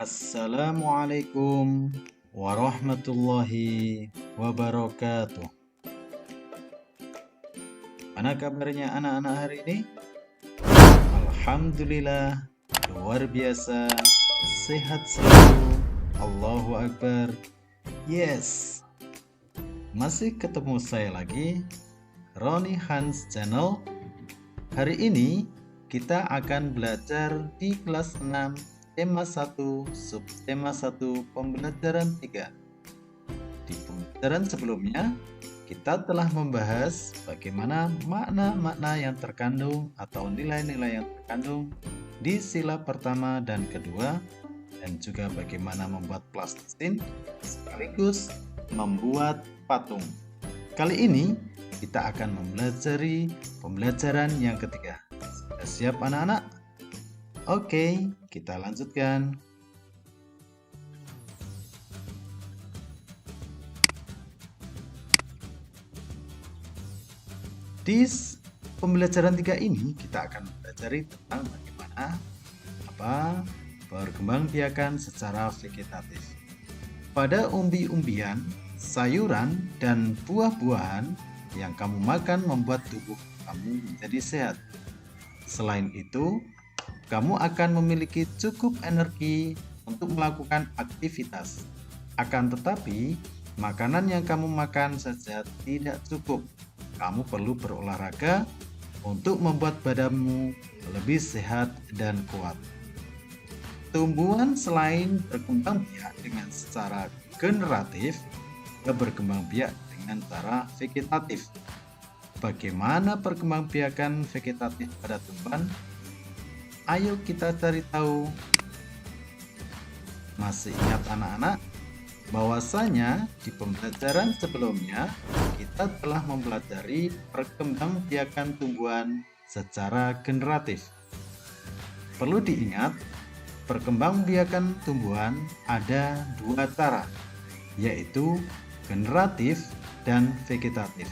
Assalamualaikum warahmatullahi wabarakatuh. Mana kabarnya anak-anak hari ini? Alhamdulillah, luar biasa, sehat selalu. Allahu Akbar. Yes, masih ketemu saya lagi, Roni Hans Channel. Hari ini kita akan belajar di kelas 6 tema 1, subtema 1, pembelajaran 3. Di pembelajaran sebelumnya, kita telah membahas bagaimana makna-makna yang terkandung atau nilai-nilai yang terkandung di sila pertama dan kedua, dan juga bagaimana membuat plastistin sekaligus membuat patung. Kali ini kita akan mempelajari pembelajaran yang ketiga. Sudah siap anak-anak? Oke, kita lanjutkan. Di pembelajaran 3 ini kita akan mempelajari tentang bagaimana perkembangbiakan secara vegetatif. Pada umbi-umbian, sayuran, dan buah-buahan yang kamu makan membuat tubuh kamu menjadi sehat. Selain itu, kamu akan memiliki cukup energi untuk melakukan aktivitas. Akan tetapi, makanan yang kamu makan saja tidak cukup. Kamu perlu berolahraga untuk membuat badanmu lebih sehat dan kuat. Tumbuhan selain berkembang biak dengan secara generatif, juga berkembang biak dengan cara vegetatif. Bagaimana perkembangbiakan vegetatif pada tumbuhan? Ayo kita cari tahu. Masih ingat anak-anak? Bahwasanya di pembelajaran sebelumnya kita telah mempelajari perkembangbiakan tumbuhan secara generatif. Perlu diingat, perkembangbiakan tumbuhan ada dua cara, yaitu generatif dan vegetatif.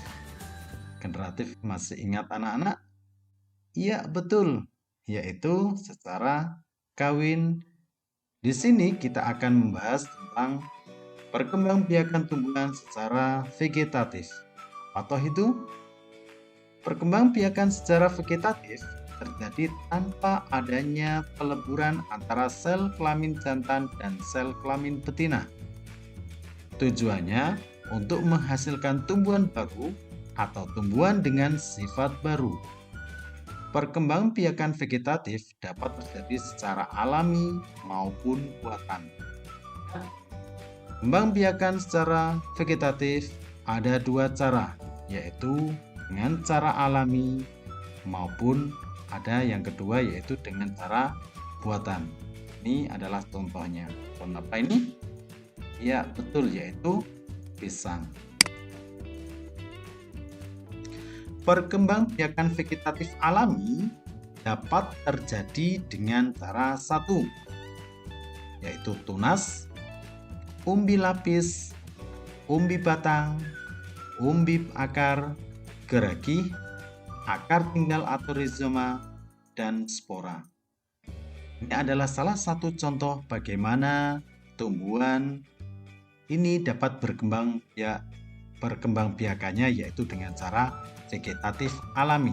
Generatif masih ingat anak-anak? Iya, betul, yaitu secara kawin. Di sini kita akan membahas tentang perkembangbiakan tumbuhan secara vegetatif. Atau itu, perkembangbiakan secara vegetatif terjadi tanpa adanya peleburan antara sel kelamin jantan dan sel kelamin betina. Tujuannya untuk menghasilkan tumbuhan baru atau tumbuhan dengan sifat baru. Perkembangbiakan vegetatif dapat terjadi secara alami maupun buatan. Perkembangbiakan secara vegetatif ada dua cara, yaitu dengan cara alami maupun ada yang kedua yaitu dengan cara buatan. Ini adalah contohnya. Contoh apa ini? Ya, betul, yaitu pisang. Perkembangbiakan vegetatif alami dapat terjadi dengan cara satu, yaitu tunas, umbi lapis, umbi batang, umbi akar, geragi, akar tinggal atau rizoma, dan spora. Ini adalah salah satu contoh bagaimana tumbuhan ini dapat perkembangbiakannya yaitu dengan cara vegetatif alami.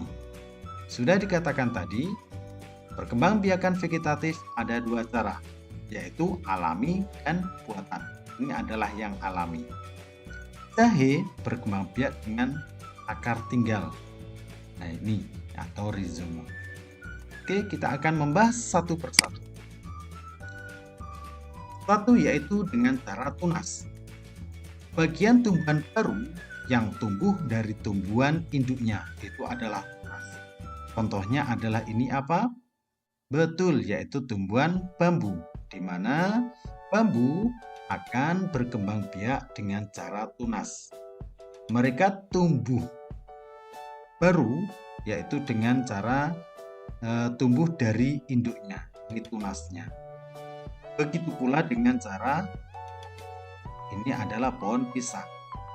Sudah dikatakan tadi, perkembangbiakan vegetatif ada dua cara, yaitu alami dan buatan. Ini adalah yang alami. Jahe berkembang biak dengan akar tinggal. Nah, ini atau rizoma. Oke, kita akan membahas satu persatu. Satu yaitu dengan cara tunas. Bagian tumbuhan baru yang tumbuh dari tumbuhan induknya itu adalah tunas. Contohnya adalah ini apa? Betul, yaitu tumbuhan bambu, di mana bambu akan berkembang biak dengan cara tunas. Mereka tumbuh baru yaitu dengan cara tumbuh dari induknya, ini tunasnya. Begitu pula dengan cara ini adalah pohon pisang.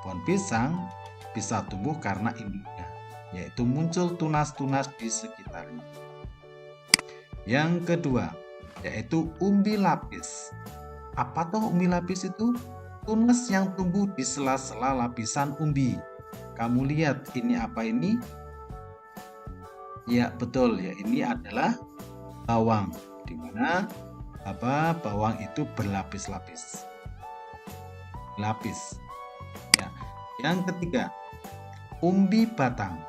Pohon pisang bisa tumbuh karena induknya, yaitu muncul tunas-tunas di sekitarnya. Yang kedua, yaitu umbi lapis. Apa toh umbi lapis itu? Tunas yang tumbuh di sela-sela lapisan umbi. Kamu lihat ini apa ini? Ya betul ya, ini adalah bawang, di mana bawang itu berlapis-lapis. Lapis. Ya. Yang ketiga, umbi batang.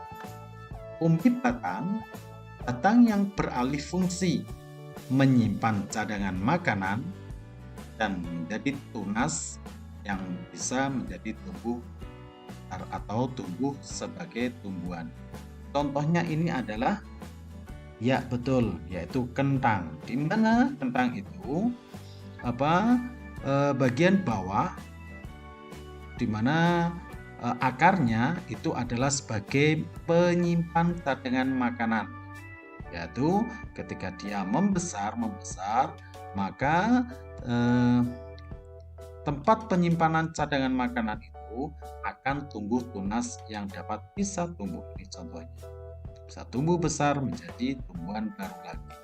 Umbi batang, batang yang beralih fungsi menyimpan cadangan makanan dan menjadi tunas yang bisa menjadi tumbuh atau tumbuh sebagai tumbuhan. Contohnya ini adalah, ya betul, yaitu kentang. Di mana kentang itu bagian bawah, di mana akarnya itu adalah sebagai penyimpan cadangan makanan. Yaitu ketika dia membesar, maka tempat penyimpanan cadangan makanan itu akan tumbuh tunas yang bisa tumbuh. Ini contohnya. Bisa tumbuh besar menjadi tumbuhan baru lagi.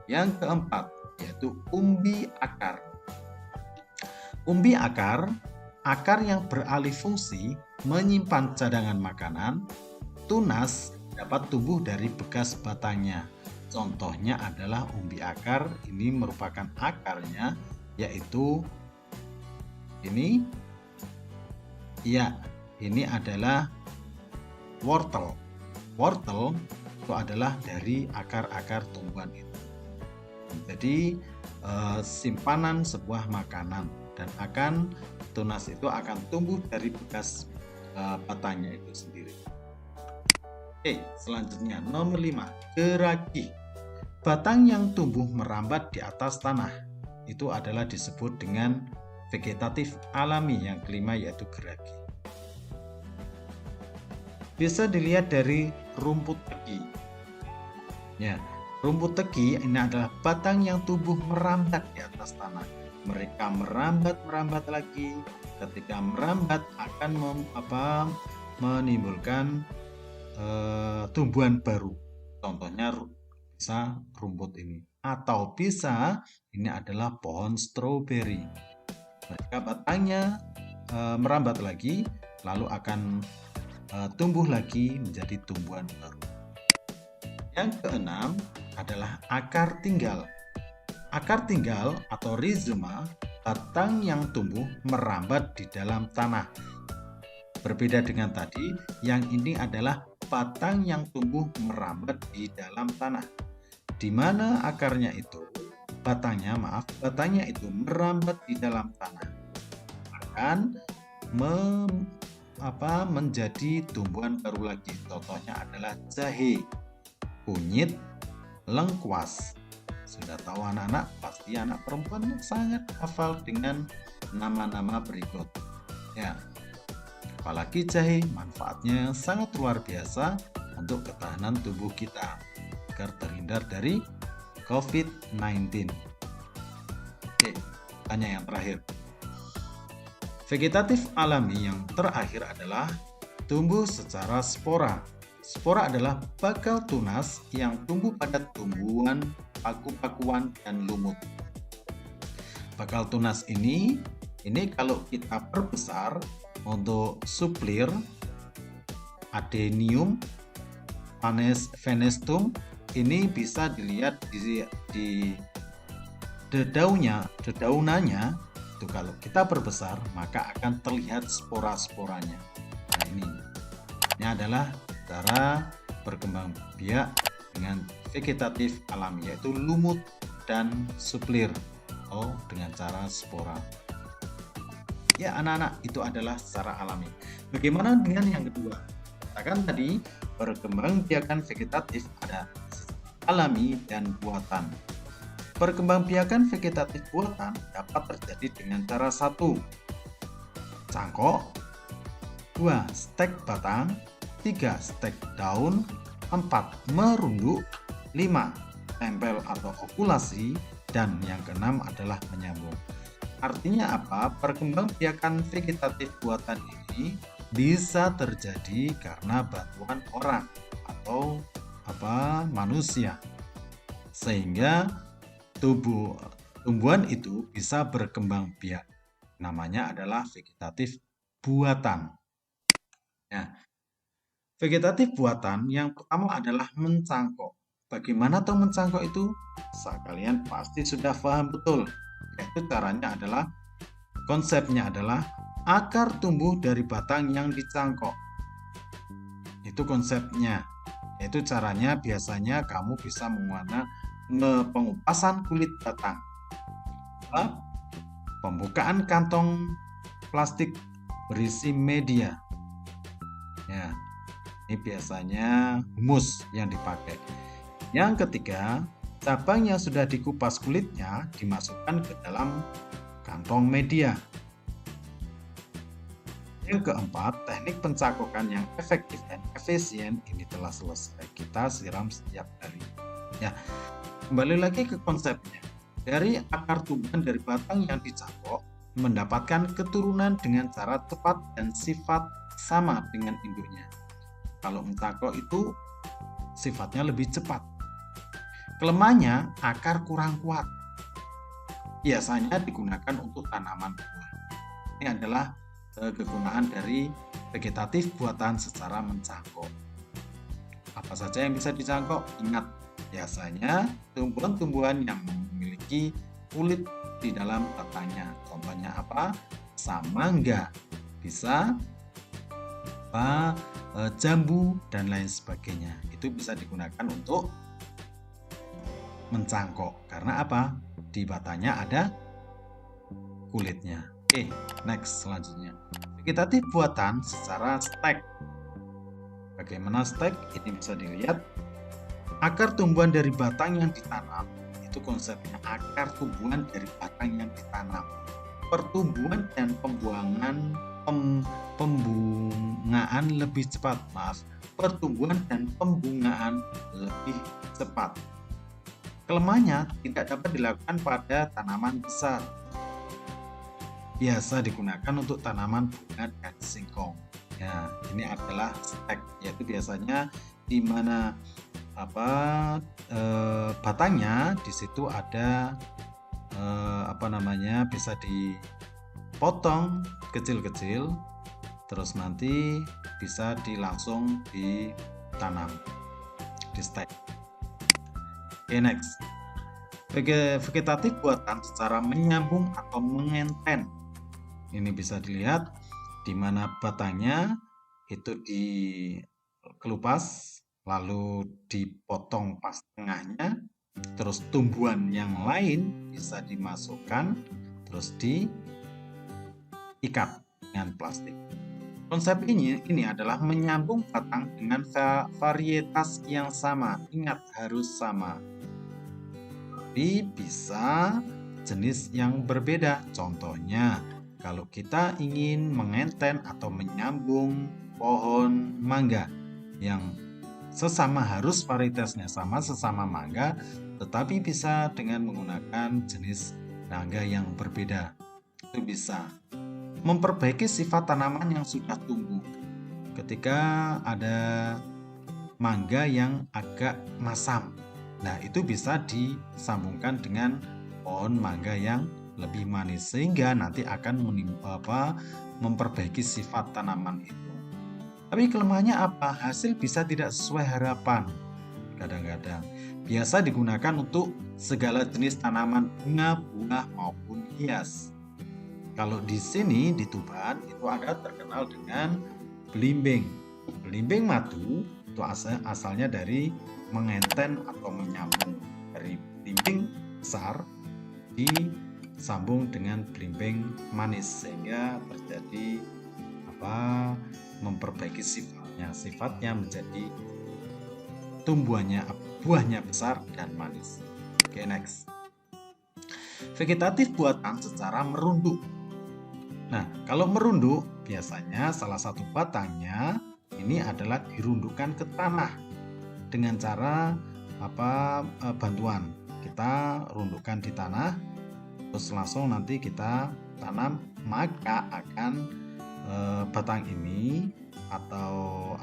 Yang keempat, yaitu umbi akar. Umbi akar yang beralih fungsi menyimpan cadangan makanan, tunas dapat tumbuh dari bekas batangnya. Contohnya adalah umbi akar, ini merupakan akarnya, yaitu ini. Ya, ini adalah wortel. Wortel itu adalah dari akar-akar tumbuhan itu. Jadi simpanan sebuah makanan, dan tunas itu akan tumbuh dari bekas batangnya itu sendiri. Oke, selanjutnya nomor 5, geragi. Batang yang tumbuh merambat di atas tanah itu adalah disebut dengan vegetatif alami. Yang kelima yaitu geragi. Bisa dilihat dari rumput tegi. Ya, rumput tegi ini adalah batang yang tumbuh merambat di atas tanah. Mereka merambat lagi. Ketika merambat akan menimbulkan tumbuhan baru. Contohnya bisa rumput ini, atau bisa ini adalah pohon stroberi. Mereka batangnya merambat lagi, lalu akan tumbuh lagi menjadi tumbuhan baru. Yang keenam adalah akar tinggal. Akar tinggal atau rhizoma, batang yang tumbuh merambat di dalam tanah. Berbeda dengan tadi, yang ini adalah batang yang tumbuh merambat di dalam tanah, di mana batangnya itu merambat di dalam tanah, akan menjadi tumbuhan baru lagi. Contohnya adalah jahe, kunyit, lengkuas. Sudah tahu anak-anak, pasti anak perempuan sangat hafal dengan nama-nama berikut. Ya, apalagi jahe, manfaatnya sangat luar biasa untuk ketahanan tubuh kita agar terhindar dari COVID-19. Oke, tanya yang terakhir. Vegetatif alami yang terakhir adalah tumbuh secara spora. Spora adalah bakal tunas yang tumbuh pada tumbuhan, paku-pakuan, dan lumut. Bakal tunas ini kalau kita perbesar untuk suplir, adenium, fenestum, ini bisa dilihat di dedaunannya. Itu kalau kita perbesar maka akan terlihat spora-sporanya. Nah, ini adalah cara berkembang biak dengan vegetatif alami, yaitu lumut dan suplir, atau dengan cara spora. Ya anak-anak, itu adalah secara alami. Bagaimana dengan yang kedua? Katakan tadi perkembangbiakan vegetatif ada alami dan buatan. Perkembangbiakan vegetatif buatan dapat terjadi dengan cara 1, cangkok, 2, stek batang, 3, stek daun, 4, merunduk, 5, tempel atau okulasi, dan yang keenam adalah menyambung. Artinya apa? Perkembangbiakan vegetatif buatan ini bisa terjadi karena bantuan orang atau manusia, sehingga tubuh tumbuhan itu bisa berkembang biak. Namanya adalah vegetatif buatan. Nah, vegetatif buatan yang pertama adalah mencangkok. Bagaimana tuh mencangkok itu? Kalian pasti sudah paham betul. Yaitu caranya adalah, konsepnya adalah akar tumbuh dari batang yang dicangkok. Itu konsepnya. Yaitu caranya biasanya kamu bisa menggunakan pengupasan kulit batang, pembukaan kantong plastik berisi media. Ya, ini biasanya humus yang dipakai. Yang ketiga, cabang yang sudah dikupas kulitnya dimasukkan ke dalam kantong media. Yang keempat, teknik pencangkokan yang efektif dan efisien ini telah selesai. Kita siram setiap hari. Ya, kembali lagi ke konsepnya. Dari akar tumbuhan dari batang yang dicangkok mendapatkan keturunan dengan cara tepat dan sifat sama dengan induknya. Kalau mencangkok itu sifatnya lebih cepat. Kelemahannya, akar kurang kuat. Biasanya digunakan untuk tanaman buah. Ini adalah kegunaan dari vegetatif buatan secara mencangkok. Apa saja yang bisa dicangkok? Ingat, biasanya tumbuhan-tumbuhan yang memiliki kulit di dalam batangnya. Contohnya apa? Samangga, bisa jambu dan lain sebagainya. Itu bisa digunakan untuk mencangkok. Karena apa? Di batangnya ada kulitnya. Oke, next selanjutnya. Vegetatif buatan secara stek. Bagaimana stek? Ini bisa dilihat. Akar tumbuhan dari batang yang ditanam. Itu konsepnya, akar tumbuhan dari batang yang ditanam. Pertumbuhan dan pembungaan lebih cepat. Pertumbuhan dan pembungaan lebih cepat. Kelemahannya tidak dapat dilakukan pada tanaman besar. Biasa digunakan untuk tanaman bunga dan singkong. Ya, ini adalah stek, yaitu biasanya di mana batangnya di situ ada bisa dipotong kecil-kecil, terus nanti bisa langsung ditanam di stek. Oke, next. Vegetatif buatan secara menyambung atau mengenten. Ini bisa dilihat di mana batangnya itu dikelupas, lalu dipotong pas tengahnya, terus tumbuhan yang lain bisa dimasukkan, terus diikat dengan plastik. Konsep ini adalah menyambung batang dengan varietas yang sama. Ingat, harus sama. Tapi bisa jenis yang berbeda. Contohnya, kalau kita ingin mengenten atau menyambung pohon mangga yang sesama, harus varietasnya sama, sesama mangga, tetapi bisa dengan menggunakan jenis mangga yang berbeda. Itu bisa memperbaiki sifat tanaman yang sudah tumbuh. Ketika ada mangga yang agak masam, nah itu bisa disambungkan dengan pohon mangga yang lebih manis, sehingga nanti akan memperbaiki sifat tanaman itu. Tapi kelemahannya apa? Hasil bisa tidak sesuai harapan. Kadang-kadang biasa digunakan untuk segala jenis tanaman bunga, buah maupun hias. Kalau di sini di Tuban itu ada terkenal dengan belimbing. Belimbing madu itu asalnya dari mengenten atau menyambung dari belimbing besar disambung dengan belimbing manis, sehingga terjadi memperbaiki sifatnya menjadi buahnya besar dan manis. Oke, next. Vegetatif buatan secara merunduk. Nah, kalau merunduk biasanya salah satu batangnya ini adalah dirundukkan ke tanah dengan cara bantuan. Kita rundukkan di tanah, terus langsung nanti kita tanam, maka akan batang ini atau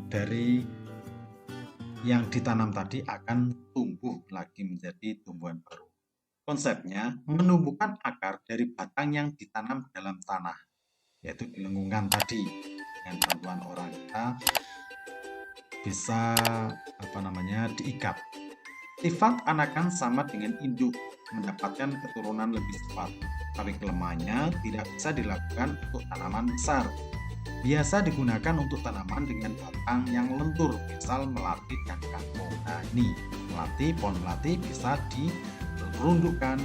dari yang ditanam tadi akan tumbuh lagi menjadi tumbuhan baru. Konsepnya menumbuhkan akar dari batang yang ditanam dalam tanah, yaitu di lengkungan tadi. Dengan bantuan orang kita bisa diikat. Sifat anakan sama dengan induk, mendapatkan keturunan lebih cepat, tapi kelemahannya tidak bisa dilakukan untuk tanaman besar. Biasa digunakan untuk tanaman dengan batang yang lentur, misal melati dan kangkung. Nah ini, pohon melati bisa dirundukkan,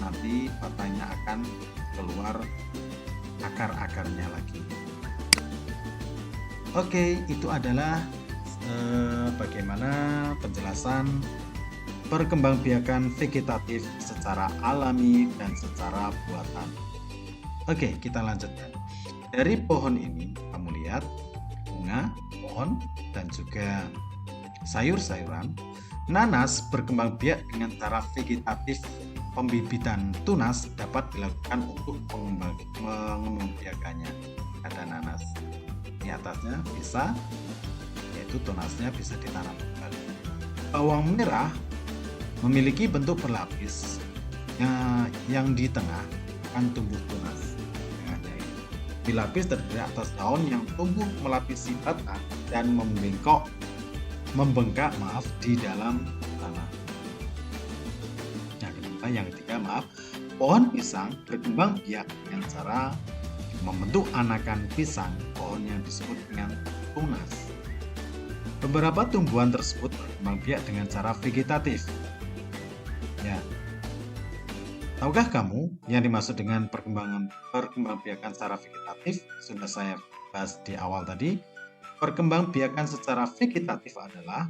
nanti batangnya akan keluar akar-akarnya lagi. Oke, itu adalah bagaimana penjelasan perkembangbiakan vegetatif secara alami dan secara buatan. Oke, kita lanjutkan. Dari pohon ini, kamu lihat bunga, pohon, dan juga sayur-sayuran. Nanas berkembang biak dengan cara vegetatif. Pembibitan tunas dapat dilakukan untuk mengembangbiakannya. Ada nanas. Di atasnya bisa, yaitu tunasnya bisa ditanam kembali. Bawang merah memiliki bentuk berlapis. Yang di tengah akan tumbuh tunas. Dilapis terdiri atas daun yang tumbuh melapisi batang dan membengkak di dalam tanah. Yang ketiga, pohon pisang berkembang biak dengan cara membentuk anakan pisang, pohon yang disebut dengan tunas. Beberapa tumbuhan tersebut berkembang biak dengan cara vegetatif. Ya. Tahukah kamu yang dimaksud dengan perkembangbiakan secara vegetatif? Sudah saya bahas di awal tadi. Perkembangbiakan secara vegetatif adalah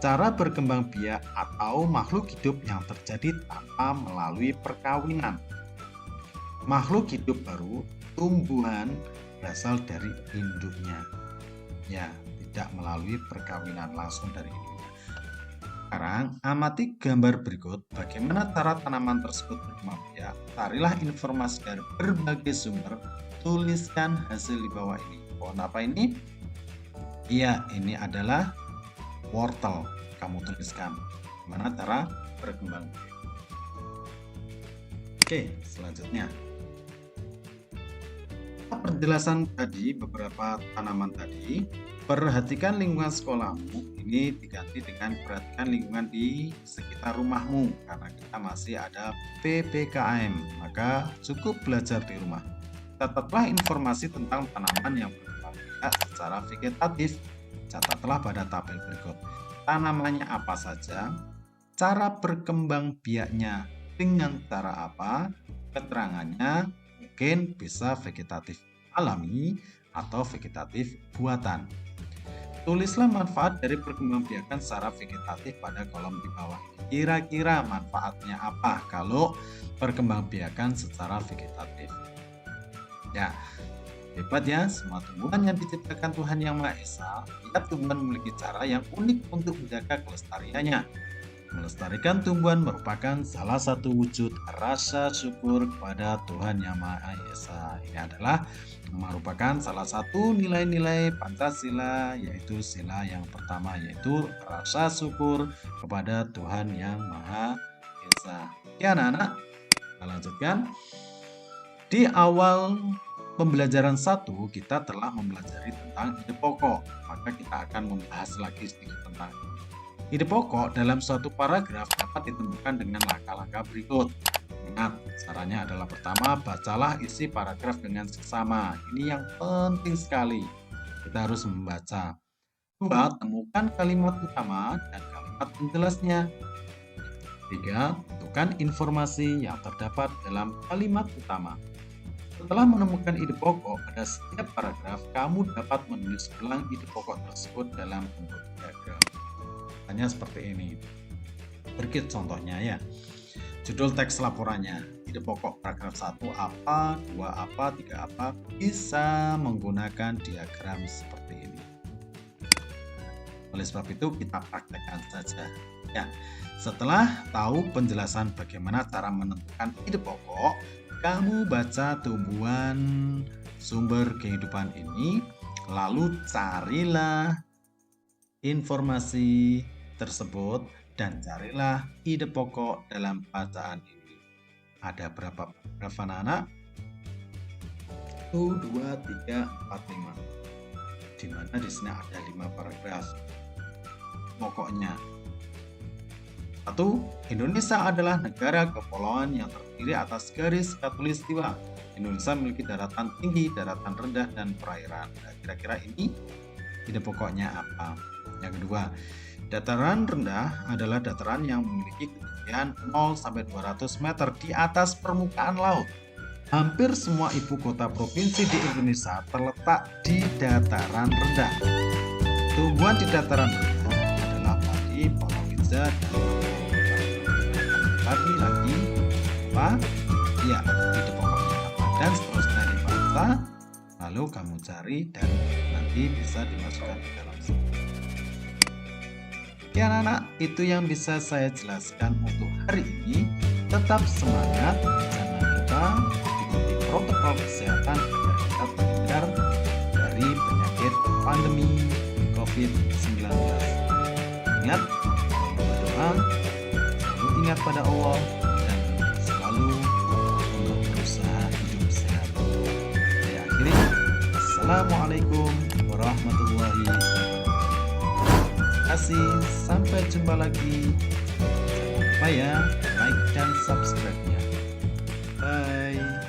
cara berkembang biak atau makhluk hidup yang terjadi tanpa melalui perkawinan. Makhluk hidup baru, tumbuhan, berasal dari induknya. Ya, tidak melalui perkawinan, langsung dari induknya. Sekarang, amati gambar berikut bagaimana cara tanaman tersebut berkembang biak. Carilah informasi dari berbagai sumber, tuliskan hasil di bawah ini. Pohon apa ini? Iya, ini adalah wortel. Kamu tuliskan gimana cara berkembang biak. Oke, selanjutnya penjelasan tadi beberapa tanaman tadi. Perhatikan lingkungan sekolahmu. Ini diganti dengan perhatikan lingkungan di sekitar rumahmu, karena kita masih ada PPKM, maka cukup belajar di rumah. Catatlah informasi tentang tanaman yang berkembang biak secara vegetatif. Catatlah pada tabel berikut. Tanamannya apa saja, cara berkembang biaknya dengan cara apa, keterangannya mungkin bisa vegetatif alami atau vegetatif buatan. Tulislah manfaat dari perkembangbiakan secara vegetatif pada kolom di bawah. Kira-kira manfaatnya apa kalau perkembangbiakan secara vegetatif? Ya, hebat ya, semua tumbuhan yang diciptakan Tuhan Yang Maha Esa, tiap tumbuhan memiliki cara yang unik untuk menjaga kelestariannya. Melestarikan tumbuhan merupakan salah satu wujud rasa syukur kepada Tuhan Yang Maha Esa. Ini adalah merupakan salah satu nilai-nilai Pancasila, yaitu sila yang pertama, yaitu rasa syukur kepada Tuhan Yang Maha Esa. Ya anak-anak, kita lanjutkan. Di awal pembelajaran 1 kita telah mempelajari tentang ide pokok, maka kita akan membahas lagi sedikit tentang ide pokok. Dalam suatu paragraf dapat ditemukan dengan langkah-langkah berikut. Ingat, caranya adalah pertama, bacalah isi paragraf dengan seksama. Ini yang penting sekali, kita harus membaca. 2, temukan kalimat utama dan kalimat penjelasnya. 3, tentukan informasi yang terdapat dalam kalimat utama. Setelah menemukan ide pokok pada setiap paragraf, kamu dapat menulis ulang ide pokok tersebut dalam bentuk diagram. Hanya seperti ini. Berikut contohnya ya. Judul teks laporannya, ide pokok paragraf 1 apa, 2 apa, 3 apa, bisa menggunakan diagram seperti ini. Oleh sebab itu kita praktekkan saja. Ya, setelah tahu penjelasan bagaimana cara menentukan ide pokok, kamu baca tumbuhan sumber kehidupan ini, lalu carilah informasi tersebut dan carilah ide pokok dalam bacaan ini. Ada berapa paragraf anak-anak? 1, 2, 3, 4, 5. Di mana di sini ada 5 paragraf. Pokoknya 1. Indonesia adalah negara kepulauan yang terdiri atas garis khatulistiwa. Indonesia memiliki daratan tinggi, daratan rendah, dan perairan. Nah, kira-kira ini ide pokoknya apa? Yang kedua, dataran rendah adalah dataran yang memiliki ketinggian 0 sampai 200 meter di atas permukaan laut. Hampir semua ibu kota provinsi di Indonesia terletak di dataran rendah. Tumbuhan di dataran rendah adalah padi, palawija, dan lagi apa? Ya, ide pokoknya apa? Dan seterusnya dibaca, lalu kamu cari dan nanti bisa dimasukkan ke dalam sini. Ya anak-anak, itu yang bisa saya jelaskan untuk hari ini. Tetap semangat, jangan lupa ikuti protokol kesehatan agar kita terhindar dari penyakit pandemi COVID-19. Ingat, berdoa, selalu ingat pada Allah, dan selalu untuk berusaha hidup sehat. Saya akhiri, Assalamualaikum warahmatullahi wabarakatuh. Sampai jumpa lagi. Jangan lupa ya, like dan subscribe-nya. Bye.